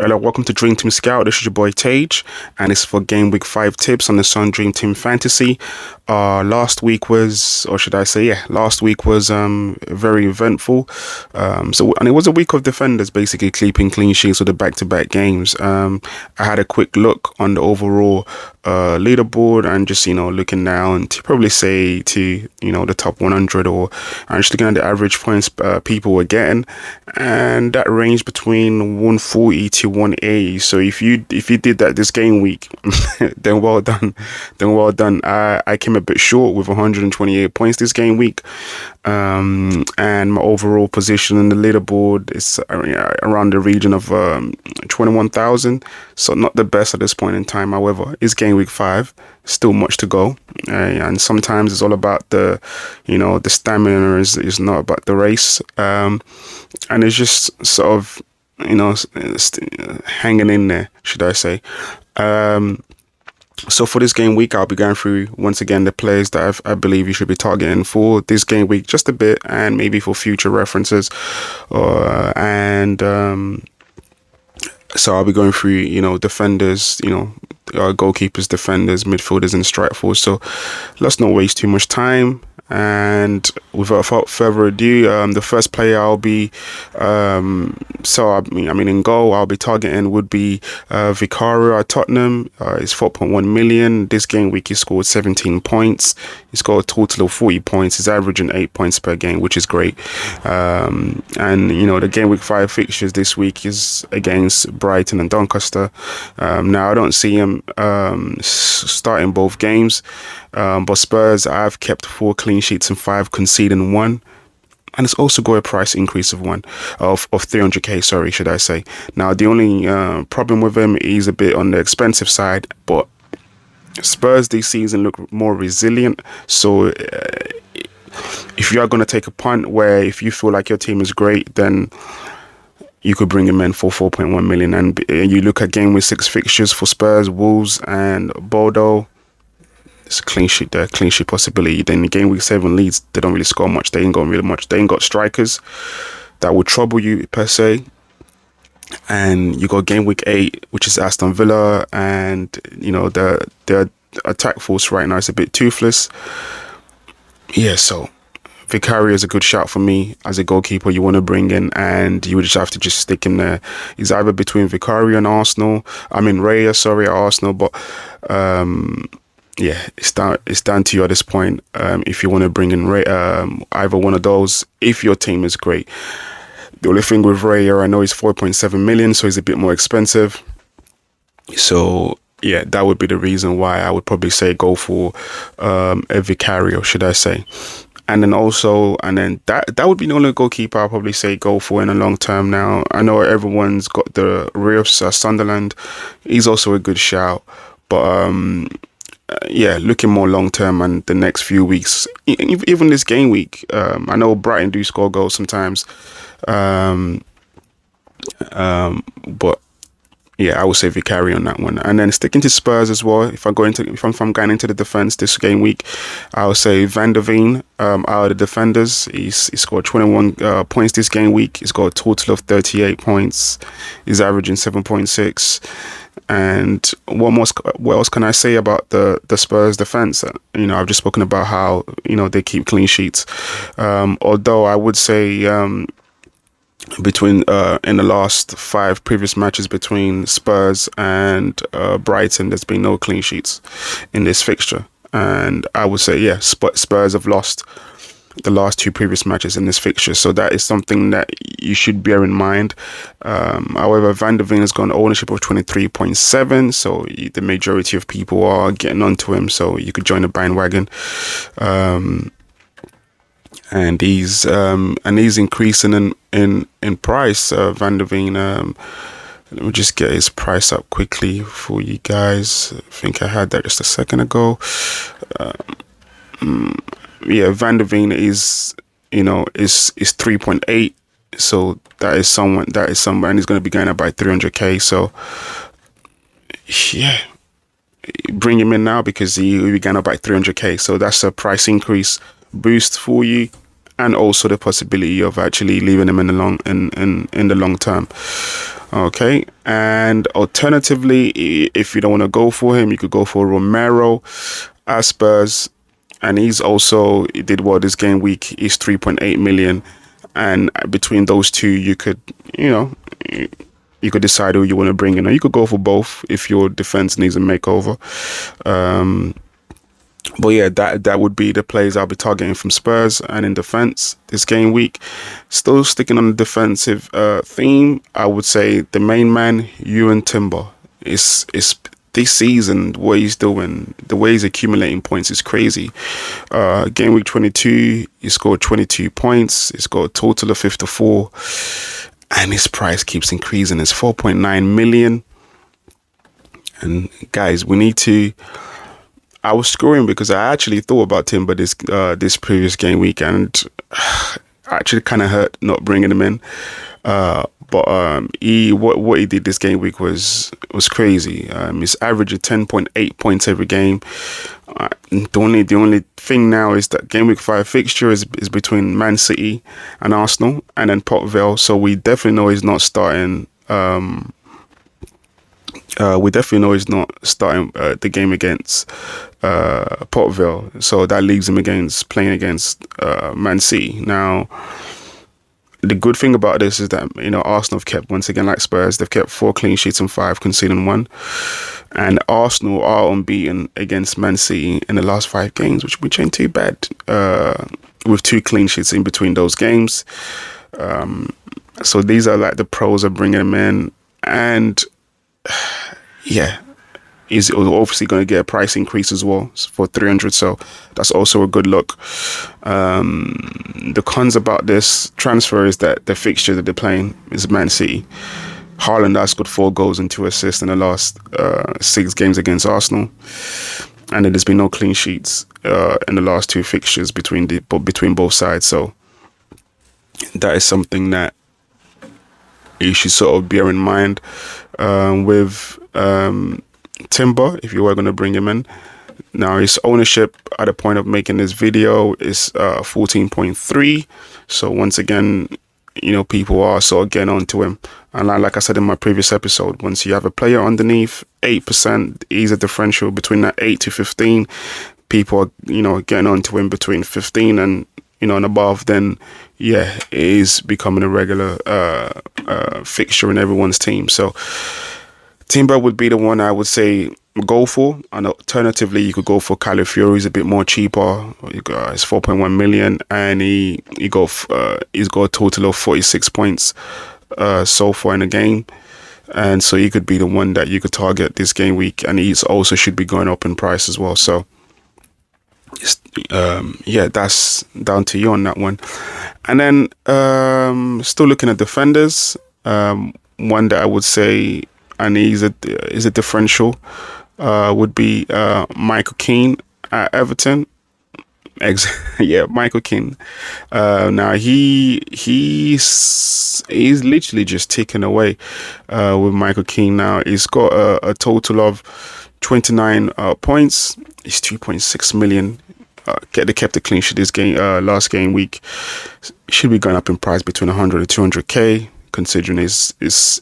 Hello, welcome to Dream Team Scout. This is your boy Tage, and it's for Game Week 5 tips on the Sun Dream Team Fantasy. Last week was, or should I say, last week was very eventful. And it was a week of defenders basically keeping clean sheets with the back-to-back games. I had a quick look on the overall leaderboard and just looking down to probably say to the top 100, or I'm just looking at the average points people were getting, and that ranged between 140 to 180. So if you did that this game week, then well done. I came a bit short with 128 points this game week, and my overall position in the leaderboard is around the region of 21,000. So not the best at this point in time. However, it's game week 5, still much to go, and sometimes it's all about the stamina is not about the race, and it's just sort of hanging in there, should I say. So for this game week, I'll be going through once again the players that I believe you should be targeting for this game week, just a bit, and maybe for future references. So I'll be going through defenders, goalkeepers, defenders, midfielders, and strike force. So let's not waste too much time. And without further ado, the first player I'll be, in goal, I'll be targeting would be Vicario at Tottenham. It's 4.1 million. This game week he scored 17 points. He's got a total of 40 points. He's averaging 8 points per game, which is great. And the game week 5 fixtures this week is against Brighton and Doncaster. Now I don't see him starting both games, but Spurs, I've kept 4 clean sheets and 5 conceding 1, and it's also got a price increase of 300k, sorry, should I say. Now the only problem with him is a bit on the expensive side, but Spurs this season look more resilient. So if you are going to take a punt where if you feel like your team is great, then you could bring him in for 4.1 million. And you look at game week 6 fixtures for Spurs, Wolves and Bordeaux, it's a clean sheet there, clean sheet possibility. Then in game week 7 Leeds, they don't really score much. They ain't got really much. They ain't got strikers that would trouble you per se. And you got game week 8, which is Aston Villa, and the attack force right now is a bit toothless. Yeah, so Vicario is a good shout for me as a goalkeeper you want to bring in, and you would just have to just stick him there. He's either between Vicario and Raya, sorry, at Arsenal, but it's down to you at this point. If you want to bring in either one of those, if your team is great. The only thing with Raya, I know he's 4.7 million, so he's a bit more expensive. So yeah, that would be the reason why I would probably say go for a Vicario, should I say. And then that would be the only goalkeeper I'll probably say go for in the long term. Now, I know everyone's got the rear of Sunderland. He's also a good shout. But looking more long term and the next few weeks, even this game week, I know Brighton do score goals sometimes. But yeah, I would say Vicario on that one. And then sticking to Spurs as well, if I'm going into the defense this game week, I would say Van der Veen out of the defenders. He scored 21 points this game week. He's got a total of 38 points. He's averaging 7.6. And what else can I say about the Spurs defense? I've just spoken about how they keep clean sheets. Although I would say between in the last 5 previous matches between Spurs and Brighton, there's been no clean sheets in this fixture, and I would say Spurs have lost the last 2 previous matches in this fixture, so that is something that you should bear in mind. However, Van der Veen has got an ownership of 23.7, so the majority of people are getting onto him, so you could join the bandwagon. And he's increasing in price. Van der Veen. Let me just get his price up quickly for you guys. I think I had that just a second ago. Van der Veen is 3.8. So that is somewhere, and he's going to be going up by 300k. So yeah, bring him in now because he'll be going up by 300k. So that's a price increase boost for you, and also the possibility of actually leaving him in the long term. Okay, and alternatively, if you don't want to go for him, you could go for Romero at Spurs, and he did well this game week. He's 3.8 million, and between those two, you know, you could decide who you want to bring in, or you could go for both if your defense needs a makeover. But yeah, that would be the plays I'll be targeting from Spurs. And in defense this game week, still sticking on the defensive theme, I would say the main man, Ewan Timber, is this season what he's doing, the way he's accumulating points is crazy. Game week 22, he scored 22 points. He's got a total of 54, and his price keeps increasing. It's 4.9 million. And guys, we need to. I was screwing because I actually thought about Timber this previous game week, and actually kind of hurt not bringing him in. But what he did this game week was crazy. He's averaging 10.8 points every game. The only thing now is that game week 5 fixture is between Man City and Arsenal, and then Port Vale. So we definitely know he's not starting. The game against Port Vale, so that leaves him playing against Man City. Now, the good thing about this is that Arsenal have kept, once again like Spurs, they've kept 4 clean sheets and 5 conceding 1, and Arsenal are unbeaten against Man City in the last 5 games, which ain't too bad. With 2 clean sheets in between those games, so these are like the pros of bringing him in, and yeah, he's obviously going to get a price increase as well for 300, so that's also a good look. The cons about this transfer is that the fixture that they're playing is Man City. Haaland has scored 4 goals and 2 assists in the last 6 games against Arsenal, and then there's been no clean sheets in the last 2 fixtures between both sides, so that is something that you should sort of bear in mind with Timber if you were going to bring him in. Now, his ownership at the point of making this video is 14.3. So once again, people are sort of getting onto him. And like I said in my previous episode, once you have a player underneath 8%, he's a differential between that 8 to 15. People are, getting onto him between 15 and and above, then yeah, it is becoming a regular fixture in everyone's team. So Timber would be the one I would say go for, and alternatively you could go for Caliofori. He's a bit more cheaper. It's 4.1 million, and he's got a total of 46 points so far in the game, and so he could be the one that you could target this game week, and he's also should be going up in price as well. So yeah, that's down to you on that one. And then still looking at defenders, one that I would say, and he's a differential, would be Michael Keane at Everton. Yeah, Michael Keane. Now he's literally just ticking away with Michael Keane. Now he's got a total of 29 points. He's 2.6 million. They kept the clean sheet this game last game week. Should be going up in price between 100 and 200k, considering is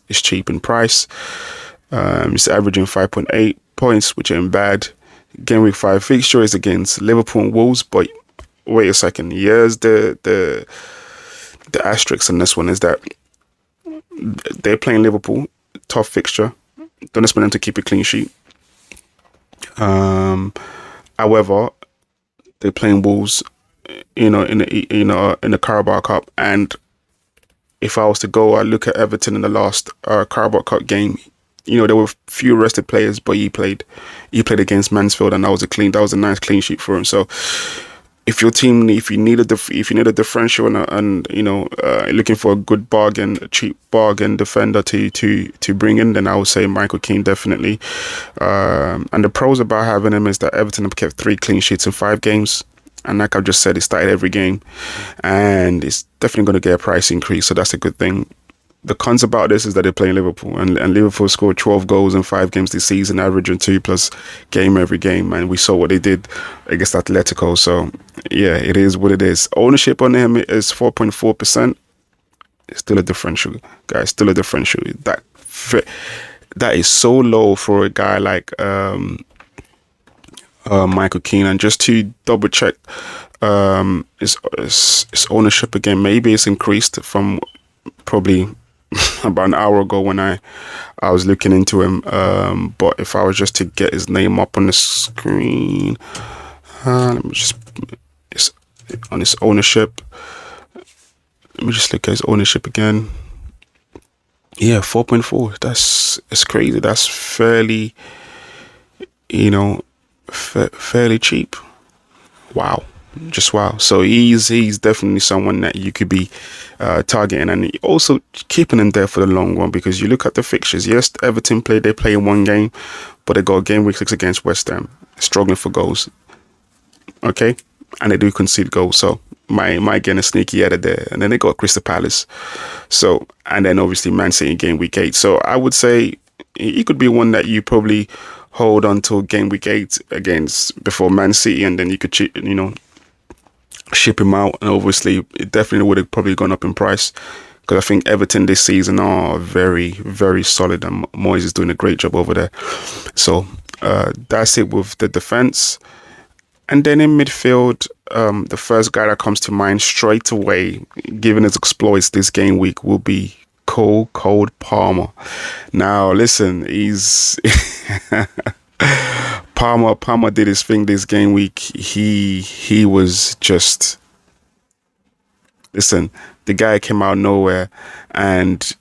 cheap in price. He's averaging 5.8 points, which ain't bad. Game week 5 fixture is against Liverpool and Wolves, but wait a second. Here's the asterisk on this one is that they're playing Liverpool, tough fixture. Don't expect them to keep a clean sheet. However, they're playing Wolves, in the Carabao Cup, and if I was to go, I look at Everton in the last Carabao Cup game. There were few rested players, but he played against Mansfield, and that was a nice clean sheet for him. So, if your team, if you need a differential and looking for a good bargain, a cheap bargain defender to bring in, then I would say Michael Keane definitely. And the pros about having him is that Everton have kept 3 clean sheets in 5 games. And like I just said, he started every game, and it's definitely going to get a price increase. So that's a good thing. The cons about this is that they're playing Liverpool, and Liverpool scored 12 goals in 5 games this season, averaging 2+ game every game, and we saw what they did against Atletico. So yeah, it is what it is. Ownership on him is 4.4%. It's still a differential, guys. Still a differential. That that is so low for a guy like Michael Keane. And just to double check his ownership again, maybe it's increased from probably about an hour ago when I was looking into him. But if I was just to get his name up on the screen, let me just on his ownership. Let me just look at his ownership again. Yeah, 4.4. It's crazy. That's fairly, fairly cheap. Wow. Just wow. So he's definitely someone that you could be targeting, and also keeping him there for the long run, because you look at the fixtures. Yes, Everton they play in one game, but they got game week 6 against West Ham, struggling for goals. Okay, and they do concede goals, so might get a sneaky edit there. And then they got Crystal Palace, so, and then obviously Man City in game week 8. So I would say he could be one that you probably hold until game week 8 before Man City, and then you could ship him out. And obviously it definitely would have probably gone up in price, because I think Everton this season are very, very solid, and Moyes is doing a great job over there. So that's it with the defense. And then in midfield, the first guy that comes to mind straight away, given his exploits this game week, will be Cole Palmer. Now listen, he's Palmer did his thing this game week. He was just, listen, the guy came out of nowhere and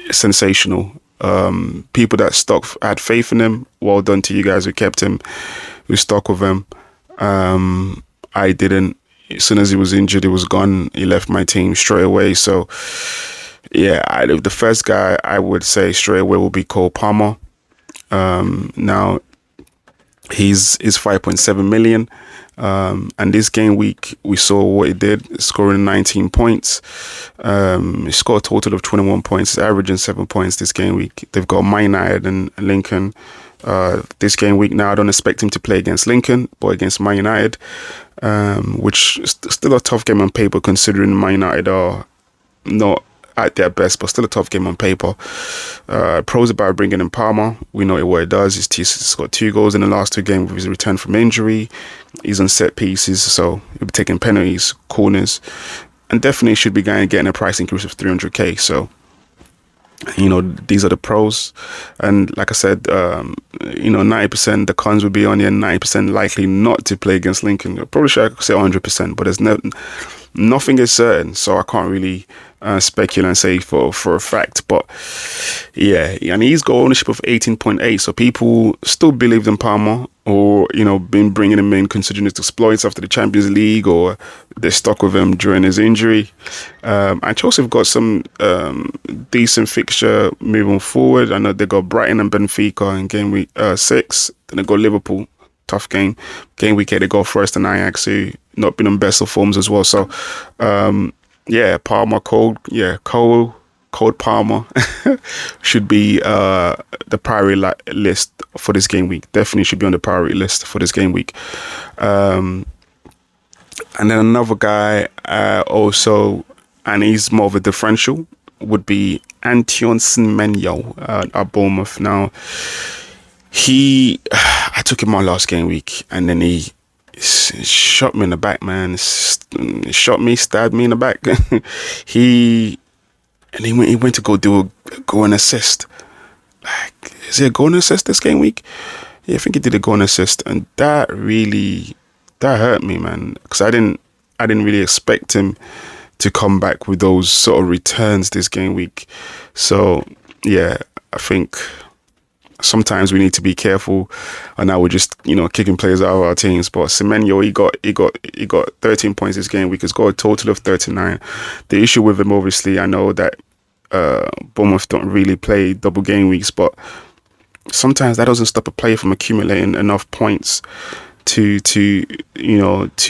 sensational. People that had faith in him, well done to you guys who kept him, who stuck with him. I didn't. As soon as he was injured, he was gone. He left my team straight away. So yeah, the first guy I would say straight away will be Cole Palmer. Now he's 5.7 million. And this game week, we saw what he did, scoring 19 points. He scored a total of 21 points, he's averaging 7 points this game week. They've got Man United and Lincoln this game week. Now, I don't expect him to play against Lincoln, but against Man United, which is still a tough game on paper, considering Man United are not at their best, but still a tough game on paper. Pros about bringing in Palmer. We know what it does. He's got 2 goals in the last 2 games with his return from injury. He's on set pieces, so he'll be taking penalties, corners, and definitely should be getting a price increase of 300k. So, these are the pros. And like I said, 90% the cons would be on here, 90% likely not to play against Lincoln. Probably should I say 100%, but there's nothing is certain, so I can't really speculate and say for a fact. But yeah, and he's got ownership of 18.8, so people still believe in Palmer, or been bringing him in considering his exploits after the Champions League, or they're stuck with him during his injury. And Chelsea have got some decent fixture moving forward. I know they got Brighton and Benfica in game week 6. Then they got Liverpool, tough game. Game week 8 they got Forest and Ajax, who not been on best of forms as well. So Palmer, Cole Palmer should be the priority list for this game week. Definitely should be on the priority list for this game week. And then another guy also, and he's more of a differential, would be Semenyo at Bournemouth. Now, I took him on last game week, and then he shot me in the back, man. Stabbed me in the back. he went to go and assist. Like, is it a goal and assist this game week? Yeah, I think he did a goal and assist, and that hurt me, man, because I didn't really expect him to come back with those sort of returns this game week. So yeah, I think sometimes we need to be careful, and now we're just kicking players out of our teams. But Semenyo, he got 13 points this game week. He's got a total of 39. The issue with him, obviously, I know that Bournemouth don't really play double game weeks, but sometimes that doesn't stop a player from accumulating enough points to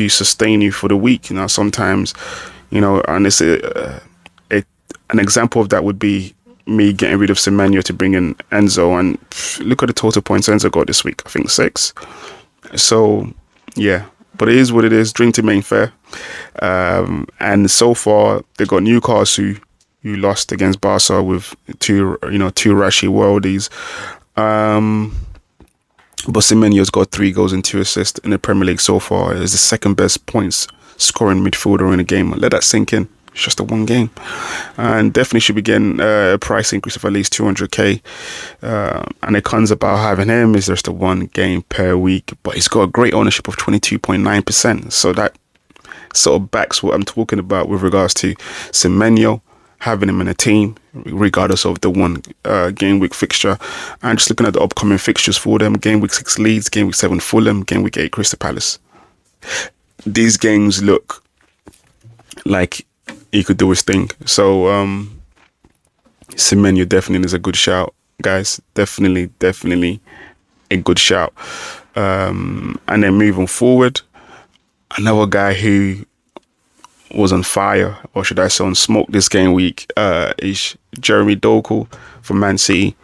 sustain you for the week. Sometimes, and it's an example of that would be me getting rid of Semenyo to bring in Enzo, and look at the total points Enzo got this week. I think 6. So yeah, but it is what it is. Drink to main fair. And so far they got Newcastle who lost against Barca with two rashy worldies. But Semenyo's got 3 goals and 2 assists in the Premier League so far. He's the second best points scoring midfielder in a game. Let that sink in. It's just a one game. And definitely should be getting a price increase of at least 200k. And it comes about having him is just a 1 game per week. But he's got a great ownership of 22.9%. So that sort of backs what I'm talking about with regards to Semenyo, having him in a team, regardless of the 1 game week fixture. And just looking at the upcoming fixtures for them: game week 6 Leeds, game week 7 Fulham, game week 8 Crystal Palace. These games look like he could do his thing. So Semenyo definitely is a good shout, guys. Definitely a good shout. And then moving forward, another guy who was on fire, or should I say on smoke this game week, is Jeremy Doku for Man City.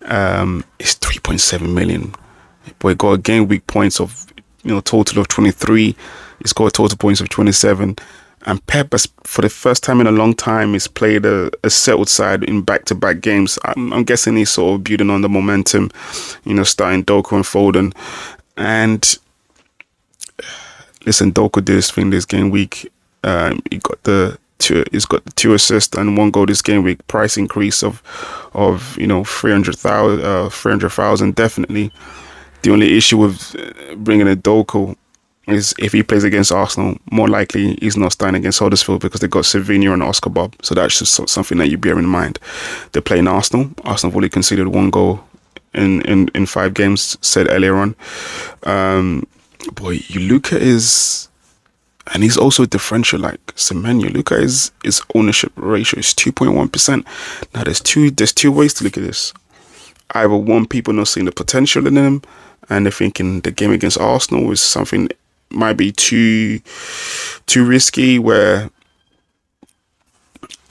It's 3.7 million. Boy got a game week points of total of 23. He's got total points of 27. And Pep, for the first time in a long time, he's played a settled side in back-to-back games. I'm guessing he's sort of building on the momentum, starting Doku and Foden. And listen, Doku did his thing this game week. He's got the 2 assists and 1 goal this game week. Price increase of 300,000 definitely. The only issue with bringing a Doku is if he plays against Arsenal, more likely he's not starting against Huddersfield because they got Semenyo and Oscar Bob. So that's just something that you bear in mind. They're playing Arsenal. Arsenal have only conceded 1 goal in 5 games, said earlier on. Boy, you look at his, and he's also a differential like Semenyo. Look at his ownership ratio is 2.1%. Now there's two ways to look at this. Either one, people not seeing the potential in him, and they're thinking the game against Arsenal is something might be too risky, where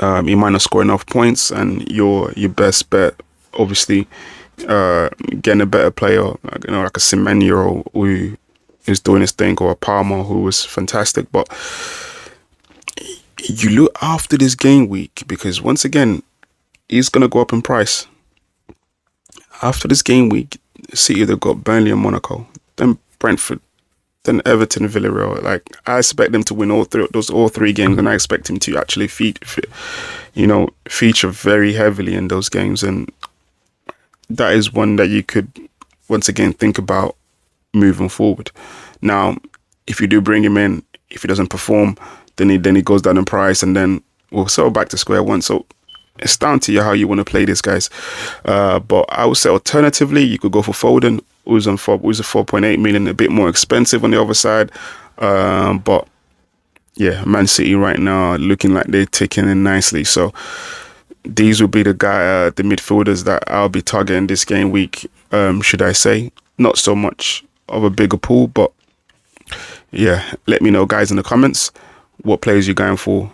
you might not score enough points, and your best bet, obviously, getting a better player, like a Semenyo who is doing his thing, or a Palmer who was fantastic. But you look after this game week, because once again, he's gonna go up in price. After this game week, City, they've got Burnley and Monaco, then Brentford, then Everton, Villarreal. Like, I expect them to win all 3 games, and I expect him to actually feature very heavily in those games. And that is one that you could once again think about moving forward. Now, if you do bring him in, if he doesn't perform, then he goes down in price, and then we'll sort back to square one. So it's down to you how you want to play this, guys. But I would say alternatively, you could go for Foden, who's a 4.8 million, a bit more expensive on the other side. But yeah, Man City right now looking like they're ticking in nicely. So these will be the midfielders that I'll be targeting this game week. Should I say? Not so much of a bigger pool, but yeah, let me know, guys, in the comments what players you're going for,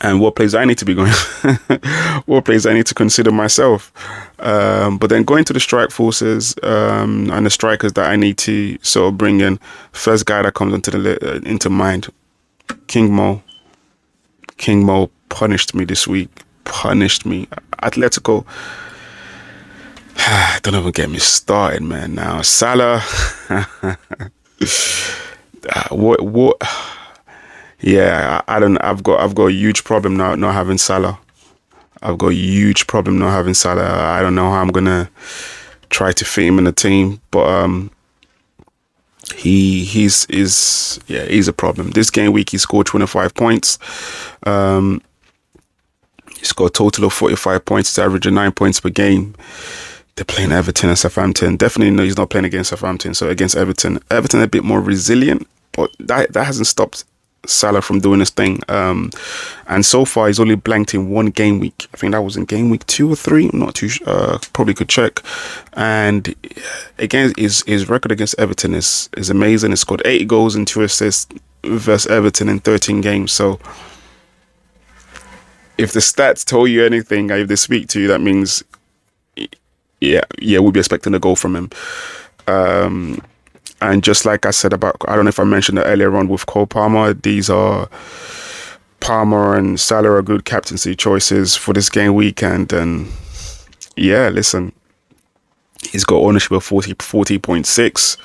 and what plays I need to be going, what plays I need to consider myself. But then going to the strike forces and the strikers that I need to sort of bring in. First guy that comes into mind, King Mo. King Mo punished me this week. Punished me. Atletico. Don't even get me started, man. Now Salah. What? Yeah, I don't. I've got a huge problem now not having Salah. I've got a huge problem not having Salah. I don't know how I'm gonna try to fit him in the team, but he's a problem. This game week he scored 25 points. He scored a total of 45 points. He's averaging 9 points per game. They're playing Everton and Southampton. Definitely no, he's not playing against Southampton. So against Everton a bit more resilient, but that hasn't stopped Salah from doing his thing. And so far he's only blanked in 1 game week. I think that was in game week 2 or 3. I'm not too sure. Probably could check. And again, his record against Everton is amazing. He scored 8 goals and 2 assists versus Everton in 13 games. So if the stats tell you anything, if they speak to you, that means yeah, we'll be expecting a goal from him. And just like I said about, I don't know if I mentioned it earlier on with Cole Palmer, these are Palmer and Salah are good captaincy choices for this game weekend. And yeah, listen, he's got ownership of 40.6.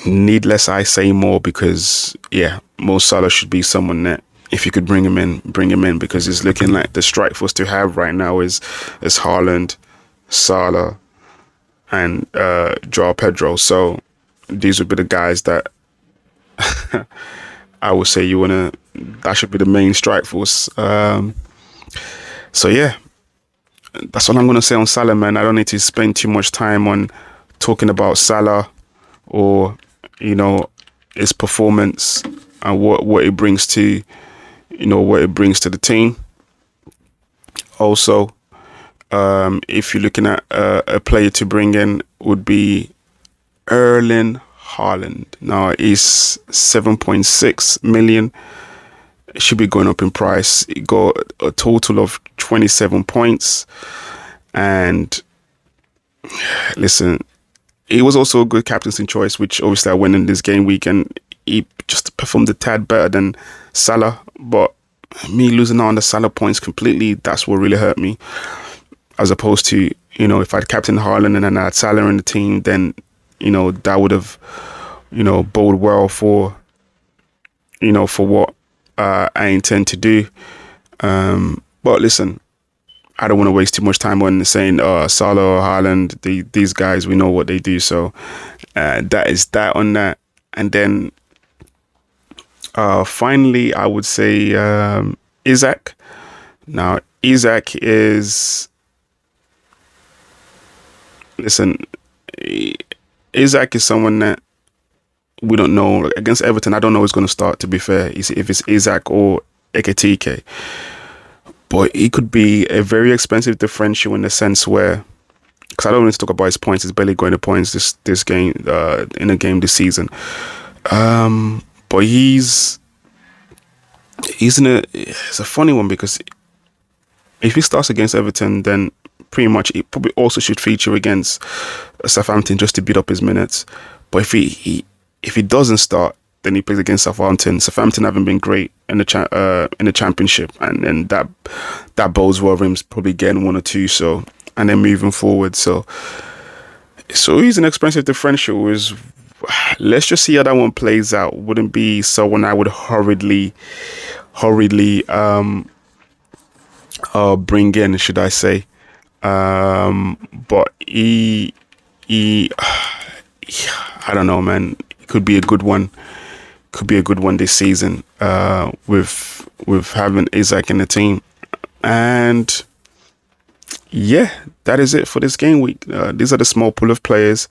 Needless I say more, because yeah, Mo Salah should be someone that, if you could bring him in, because it's looking like the strike force to have right now is Haaland, Salah, and Joao Pedro. So these would be the guys that I would say that should be the main strike force. So yeah, that's all I'm gonna say on Salah, man. I don't need to spend too much time on talking about Salah or his performance and what it brings to the team. Also, if you're looking at a player to bring in, would be Erling Haaland. Now he's 7.6 million. It should be going up in price. He got a total of 27 points. And listen, he was also a good captaincy choice, which obviously I went in this game week, and he just performed a tad better than Salah. But me losing out on the Salah points completely, that's what really hurt me. As opposed to, if I'd captained Haaland and then I had Salah in the team, then, that would have, bode well for what I intend to do. But listen, I don't want to waste too much time on saying Salah or Haaland. These guys, we know what they do. So that is that on that. And then finally, I would say Isak. Now, Isak is... Listen, Isak is someone that we don't know. Against Everton, I don't know who's going to start, to be fair, if it's Isak or Ekitike. But he could be a very expensive differential in the sense where, because I don't need to talk about his points, he's barely going to points this game, in a game this season. But it's a funny one, because if he starts against Everton, then pretty much he probably also should feature against Southampton just to beat up his minutes. But if he doesn't start, then he plays against Southampton. Southampton haven't been great in the championship, and then that bodes well for him probably getting one or two. So, and then moving forward, so he's an expensive differential. Let's just see how that one plays out. Wouldn't be someone I would hurriedly bring in, should I say? But he I don't know, man. It could be a good one. Could be a good one this season. With having Isak in the team, and yeah, that is it for this game week. These are the small pool of players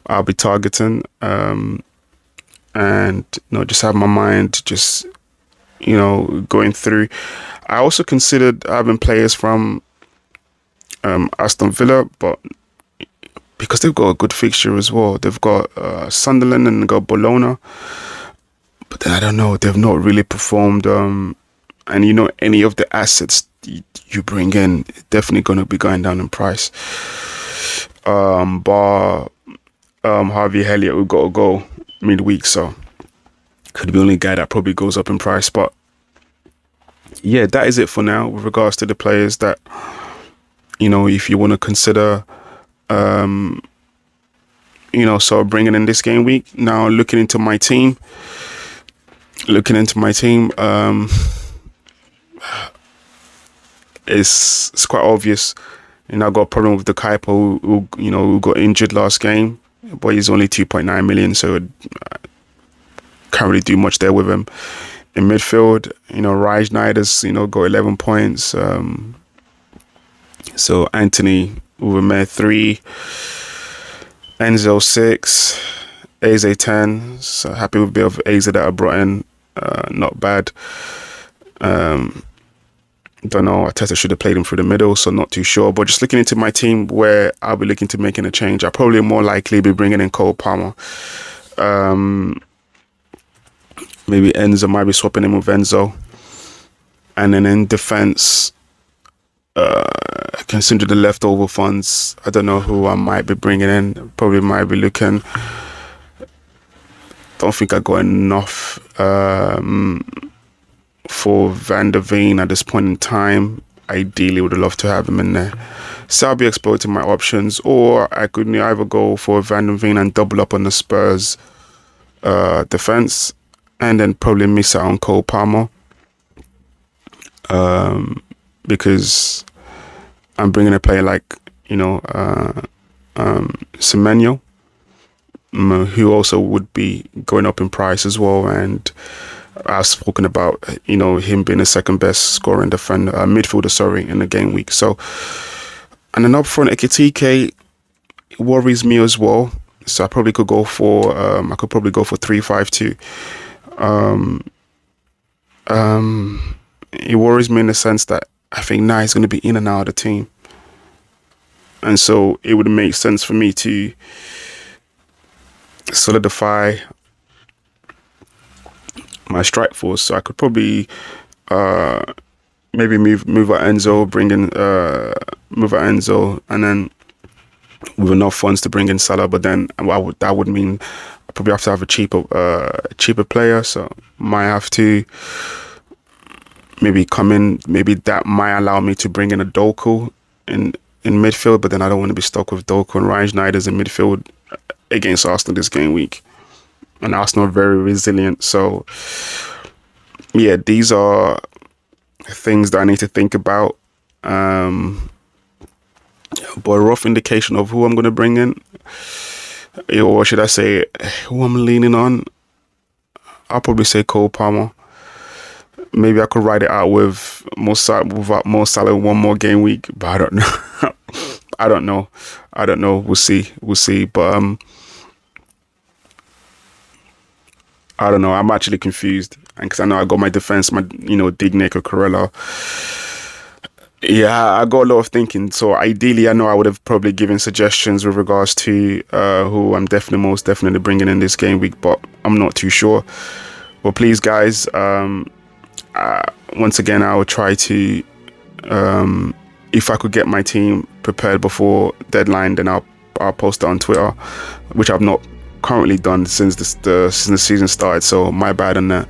I'll be targeting, and just have my mind just going through. I also considered having players from Aston Villa, but because they've got a good fixture as well. They've got Sunderland and they've got Bologna. But then I don't know, they've not really performed. And any of the assets you bring in, definitely going to be going down in price. Bar Harvey Elliott, who got a goal midweek, so could be the only guy that probably goes up in price. But yeah, that is it for now with regards to the players that, if you want to consider, so bringing in this game week. Now looking into my team, it's quite obvious. I got a problem with the Kuiper who got injured last game, but he's only 2.9 million, so can't really do much there with him. In midfield, Raj Snyder's got 11 points. So Anthony Uweme 3, Enzo 6, Eze 10. So happy with a bit of Eze that I brought in. Not bad. Don't know, Arteta should have played him through the middle, so not too sure. But just looking into my team where I'll be looking to making a change, I'll probably more likely be bringing in Cole Palmer. Maybe Enzo, might be swapping him with Enzo. And then in defense, considering the leftover funds, I don't know who I might be bringing in. Probably might be looking. Don't think I got enough for Van der Veen at this point in time. Ideally, would love to have him in there. So I'll be exploiting my options, or I could either go for Van der Veen and double up on the Spurs defense, and then probably miss out on Cole Palmer, because I'm bringing a player like Semenyo, who also would be going up in price as well, and I've spoken about him being the second best scoring defender, midfielder, in the game week. So, and then up front, Ekitike worries me as well. So I probably could go for 3-5-2. It worries me in the sense that I think now he's going to be in and out of the team, and so it would make sense for me to solidify my strike force. So I could probably maybe move out Enzo, move out Enzo, and then with enough funds to bring in Salah. But then that would mean I probably have to have a cheaper player. So might have to maybe come in. Maybe that might allow me to bring in a Doku in midfield. But then I don't want to be stuck with Doku and Ryan Schneider's in midfield against Arsenal this game week. And Arsenal are very resilient. So, yeah, these are things that I need to think about. But a rough indication of who I'm going to bring in, or should I say who I'm leaning on, I'll probably say Cole Palmer. Maybe I could ride it out with Mo Salah one more game week, but I don't know. I don't know. We'll see. But I don't know. I'm actually confused, and because I know I got my defense, my Dignick or Corella. Yeah, I got a lot of thinking. So ideally, I know I would have probably given suggestions with regards to who I'm most definitely bringing in this game week, but I'm not too sure. Well, please, guys, once again, I will try to, if I could get my team prepared before deadline, then I'll post it on Twitter, which I've not currently done since the season started, so my bad on that.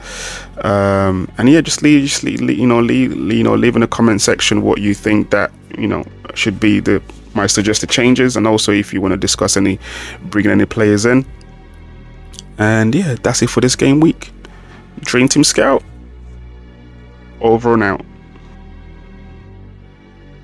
And yeah, just leave in the comment section what you think that should be my suggested changes, and also if you want to discuss bringing any players in. And yeah, that's it for this game week. Dream Team Scout, over and out.